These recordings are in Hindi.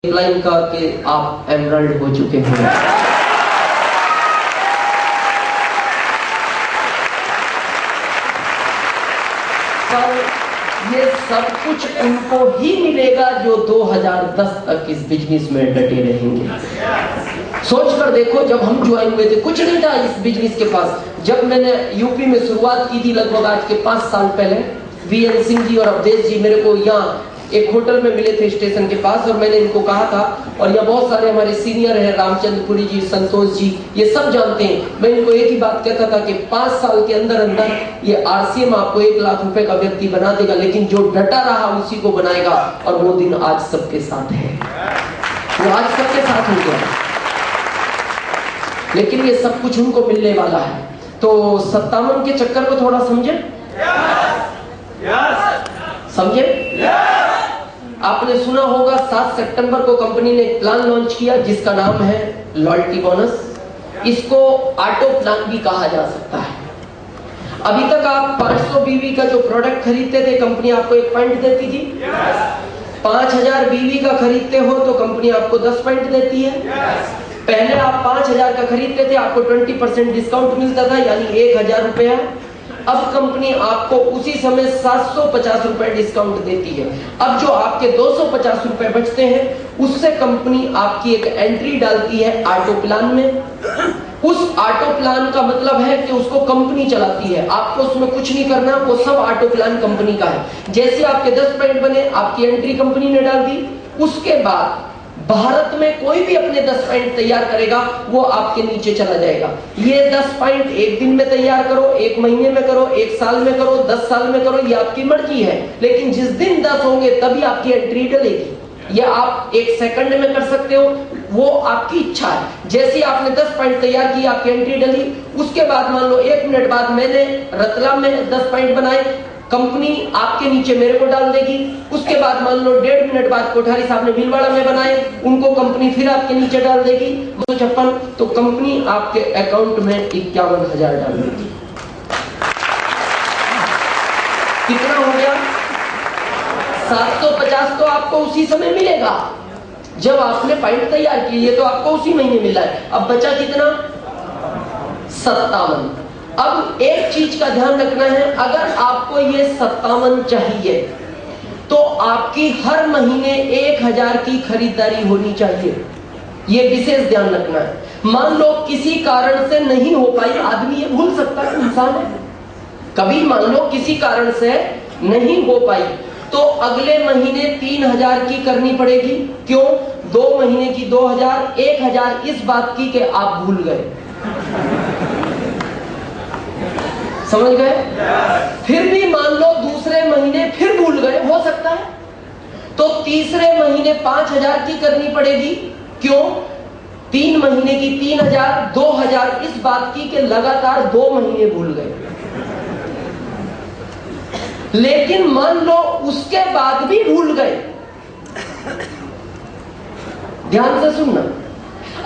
लाइन का कि आप एमरल्ड हो चुके हैं। पर ये सब कुछ उनको ही मिलेगा जो 2010 तक इस बिजनेस में डटे रहेंगे। सोच कर देखो, जब हम ज्वाइन हुए थे कुछ नहीं था इस बिजनेस के पास। जब मैंने यूपी में शुरुआत की थी लगभग आज के 5 साल पहले, वीएन सिंह जी और अवधेश जी मेरे को यहाँ एक होटल में मिले थे स्टेशन के पास, और मैंने इनको कहा था, और यहाँ बहुत सारे हमारे सीनियर हैं, रामचंद्रपुरी जी, संतोष जी, ये सब जानते हैं। मैं इनको एक ही बात कहता था कि 5 साल के अंदर अंदर ये आरसीएम आपको 1 लाख रुपए का व्यक्ति बना देगा, लेकिन जो डटा रहा उसी को बनाएगा। और वो दिन आज सबके साथ है, वो आज सबके साथ हो गया। लेकिन ये सब कुछ उनको मिलने वाला है। तो 57 के चक्कर को थोड़ा समझे, समझे। आपने सुना होगा 7 सितंबर को कंपनी ने एक प्लान लॉन्च किया जिसका नाम है लॉयल्टी बोनस। इसको ऑटो प्लान भी कहा जा सकता है। अभी तक आप 500 बीवी का जो प्रोडक्ट खरीदते थे कंपनी आपको 1 पॉइंट देती थी। 5000 बीवी का खरीदते हो तो कंपनी आपको 10 पॉइंट देती है। पहले आप 5000 का खरीदते थे, आपको 20% डिस्काउंट मिलता था, यानी 1000 रुपया। अब कंपनी आपको उसी समय 750 रुपए डिस्काउंट देती है। अब जो आपके 250 रुपए बचते हैं उससे कंपनी आपकी एक एंट्री डालती है ऑटो प्लान में। उस ऑटो प्लान का मतलब है कि उसको कंपनी चलाती है, आपको उसमें कुछ नहीं करना, वो सब ऑटो प्लान कंपनी का है। जैसे आपके 10 पॉइंट बने, आपकी एंट्री कंपनी ने डाल दी। उसके बाद भारत में कोई भी अपने 10 पॉइंट तैयार करेगा वो आपके नीचे चला जाएगा। ये 10 पॉइंट 1 दिन में तैयार करो, 1 महीने में करो, 1 साल में करो, 10 साल में करो, ये आपकी मर्जी है। लेकिन जिस दिन 10 होंगे तभी आपकी एंट्री डलेगी। ये आप 1 सेकंड में कर सकते हो, वो आपकी इच्छा है। जैसे आपने 10 पॉइंट तैयार की, आपकी एंट्री डली, उसके बाद मान लो 1 मिनट बाद मैंने रतलाम में 10 पॉइंट बनाए, कंपनी आपके नीचे मेरे को डाल देगी। उसके बाद मान लो 1.5 मिनट बाद कोठारी साहब ने भीलवाड़ा में बनाए, उनको कंपनी फिर आपके नीचे डाल देगी 256, तो कंपनी आपके अकाउंट में 51,000 डाल देगी। कितना हो गया? 750 तो आपको उसी समय मिलेगा जब आपने पॉइंट तैयार किए, ये तो आपको उसी महीने मिला है। अब बचा कितना? 57। अब एक चीज का ध्यान रखना है, अगर आपको ये 57 चाहिए तो आपकी हर महीने 1000 की खरीदारी होनी चाहिए। ये विशेष ध्यान रखना है। मान लो किसी कारण से नहीं हो पाई, आदमी ये भूल सकता है, इंसान है, कभी मान लो किसी कारण से नहीं हो पाई तो अगले महीने 3000 की करनी पड़ेगी। क्यों? 2 महीने की 2000, 1000 इस बात की कि आप भूल गए। समझ गए? फिर भी मान लो दूसरे महीने फिर भूल गए, हो सकता है, तो तीसरे महीने 5000 की करनी पड़ेगी। क्यों? 3 महीने की 3000, 2000 इस बात की कि लगातार 2 महीने भूल गए। लेकिन मान लो उसके बाद भी भूल गए, ध्यान से सुनना,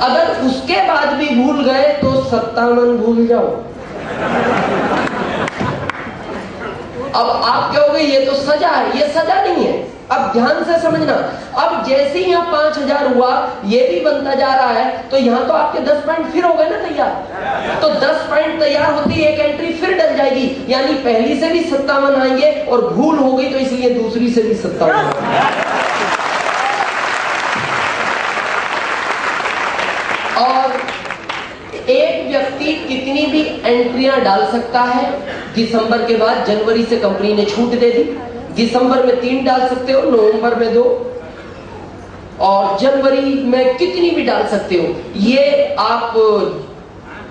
अगर उसके बाद भी भूल गए तो 57 भूल जाओ। अब आप कहोगे ये तो सजा है, ये सजा नहीं है। अब ध्यान से समझना, अब जैसे ही यहाँ 5000 हुआ, ये भी बनता जा रहा है, तो यहाँ तो आपके 10 पॉइंट फिर हो गए ना तैयार। तो 10 पॉइंट तैयार होती है, एक एंट्री फिर डल जाएगी, यानी पहली से भी 57 आएंगे, और भूल हो गई तो इसलिए दूसरी से भी 57। और एक व्यक्ति कितनी भी एंट्रियां डाल सकता है। दिसंबर के बाद जनवरी से कंपनी ने छूट दे दी, दिसंबर में 3 डाल सकते हो, नवंबर में 2, और जनवरी में कितनी भी डाल सकते हो। ये आप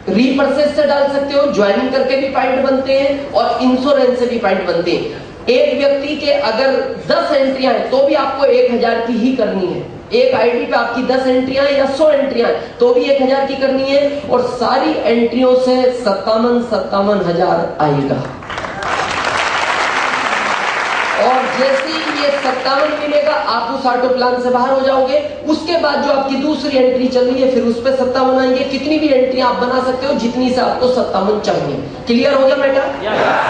रीपर्चेस से डाल सकते हो, ज्वाइनिंग करके भी पॉइंट बनते हैं, और इंश्योरेंस से भी पॉइंट बनते हैं। एक व्यक्ति के अगर 10 एंट्रियां हैं तो भी आपको 1000 की ही करनी है। एक आईडी पे आपकी 10 एंट्रियां या 100 एंट्रियां तो भी 1000 की करनी है, और सारी एंट्रियों से 57,000 आएगा। और जैसे ही ये 57 मिलेगा, आप उस ऑटो प्लान से बाहर हो जाओगे। उसके बाद जो आपकी दूसरी एंट्री चल रही है, फिर उस पर 57 आएंगे। कितनी भी एंट्री आप बना सकते हो, जितनी से आपको 57 चाहिए। क्लियर हो गया बेटा?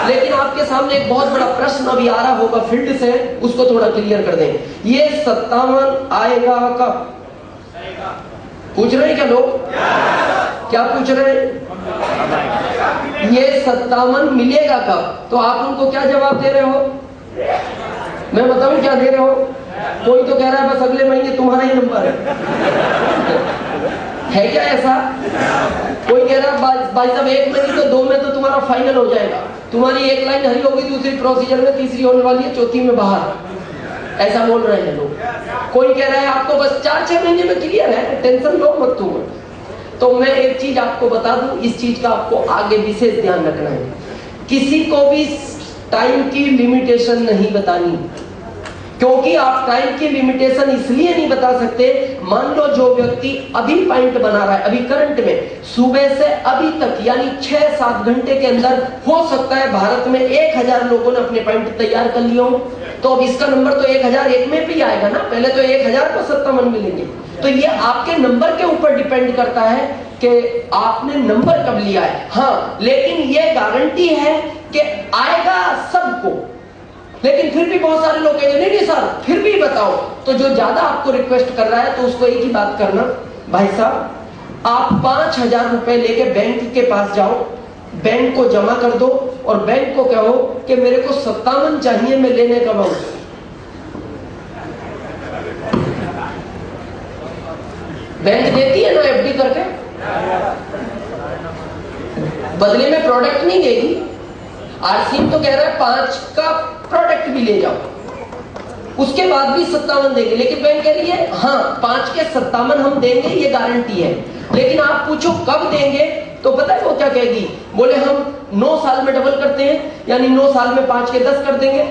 लेकिन आपके सामने एक बहुत बड़ा प्रश्न अभी आ रहा होगा फील्ड से, उसको थोड़ा क्लियर कर दें। ये 57 आएगा कब? पूछ रहे हैं क्या लोग? क्या पूछ रहे हैं? ये 57 मिलेगा कब? तो आप उनको क्या जवाब दे रहे हो? मैं बताऊं क्या दे रहे हो? कोई तो कह रहा है बस अगले महीने तुम्हारा ही नंबर है क्या ऐसा? कोई कह रहा है भाई साहब 1 महीने तो 2 में तो तुम्हारा फाइनल हो जाएगा। तुम्हारी एक लाइन हरी होगी, दूसरी प्रोसीजर में, तीसरी होने वाली है, चौथी में बाहर। ऐसा बोल रहे हैं लोग। कोई कह रहा है आपको बस 4-6 महीने में क्लियर है, टेंशन लो मत तुम। तो मैं एक चीज आपको बता दूं, इस चीज का आपको आगे विशेष ध्यान रखना है। किसी को भी टाइम की लिमिटेशन नहीं बतानी, क्योंकि आप टाइम की लिमिटेशन इसलिए नहीं बता सकते। मान लो जो व्यक्ति अभी पॉइंट बना रहा है, अभी करंट में, सुबह से अभी तक यानी 6-7 घंटे के अंदर हो सकता है भारत में 1000 लोगों ने अपने पॉइंट तैयार कर लिए हो। तो अब इसका नंबर तो 1001 में भी आएगा ना, पहले तो 1000 को 57 मिलेंगे। तो ये आपके नंबर के ऊपर डिपेंड करता है कि आपने नंबर कब लिया है। हाँ, लेकिन ये गारंटी है कि आएगा सबको। लेकिन फिर भी बहुत सारे लोग कहेंगे नहीं सर फिर भी बताओ। तो जो ज्यादा आपको रिक्वेस्ट कर रहा है, तो उसको एक ही बात करना, भाई साहब आप 5000 रुपए लेके बैंक के पास जाओ, बैंक को जमा कर दो और बैंक को कहो कि मेरे को 57 चाहिए, मैं लेने कब आऊं। बैंक देती है ना एफडी करके, बदले में प्रोडक्ट नहीं देगी। आरसीएम तो कह रहा है 5 का प्रोडक्ट भी ले जाओ, उसके बाद भी 57 देंगे। लेकिन बैंक कह रही है हाँ 5 के 57 हम देंगे, ये गारंटी है। लेकिन आप पूछो कब देंगे, तो पता है वो क्या कहेगी? बोले हम 9 साल में डबल करते हैं, यानी 9 साल में 5 के 10 कर देंगे,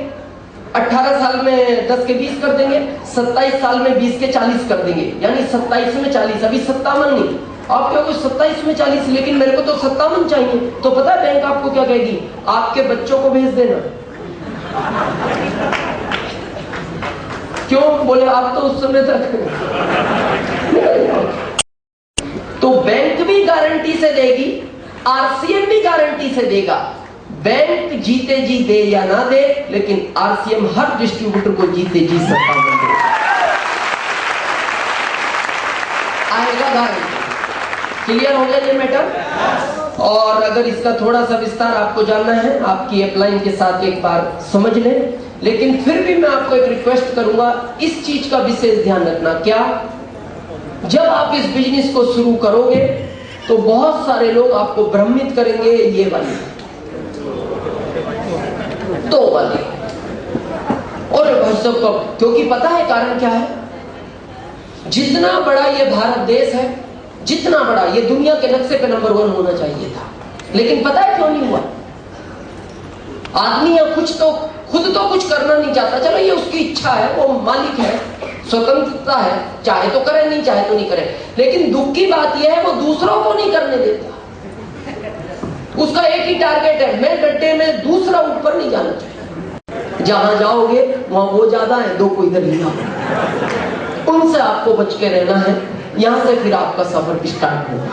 18 साल में 10 के 20 कर देंगे, 27 साल में 20 के 40 कर देंगे, यानी 27 में 40। अभी 57 नहीं, आप कहोगे 27 में 40, लेकिन मेरे को तो 57 चाहिए। तो पता है बैंक आपको क्या कहेगी? आपके बच्चों को भेज देना। क्यों? बोले आप तो उस समय तक तो बैंक भी गारंटी से देगी, आरसीएम भी गारंटी से देगा। बैंक जीते जी दे या ना दे, लेकिन आरसीएम हर डिस्ट्रीब्यूटर को जीते जी 57 दे आएगा, गारंटी। क्लियर हो गया ये मैटर? और अगर इसका थोड़ा सा विस्तार आपको जानना है, आपकी अपलाइन के साथ एक बार समझ लें। लेकिन फिर भी मैं आपको एक रिक्वेस्ट करूंगा, इस चीज का विशेष ध्यान रखना। क्या? जब आप इस बिजनेस को शुरू करोगे तो बहुत सारे लोग आपको भ्रमित करेंगे, ये वाली 2 वाली, और भाई साहब क्योंकि पता है कारण क्या है? जितना बड़ा ये भारत देश है, जितना बड़ा ये दुनिया के नक्शे पे नंबर 1 होना चाहिए था, लेकिन पता है क्यों नहीं हुआ? आदमी या कुछ तो खुद तो कुछ करना नहीं चाहता। चलो ये उसकी इच्छा है, वो मालिक है, स्वतंत्रता है, चाहे तो करे, नहीं चाहे तो नहीं करे। लेकिन दुख की बात यह है वो दूसरों को नहीं करने देता। उसका एक ही टारगेट है, मैं गड्ढे में दूसरा ऊपर नहीं जाना चाहिए। जहां जाओगे वहां वो ज्यादा है, 2 को इधर लिया, उनसे आपको बच के रहना है। यहां से फिर आपका सफर स्टार्ट होगा।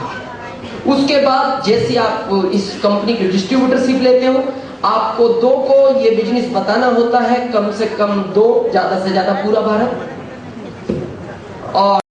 उसके बाद जैसे आप इस कंपनी की डिस्ट्रीब्यूटरशिप लेते हो, आपको 2 को ये बिजनेस बताना होता है, कम से कम 2, ज्यादा से ज्यादा पूरा भारत। और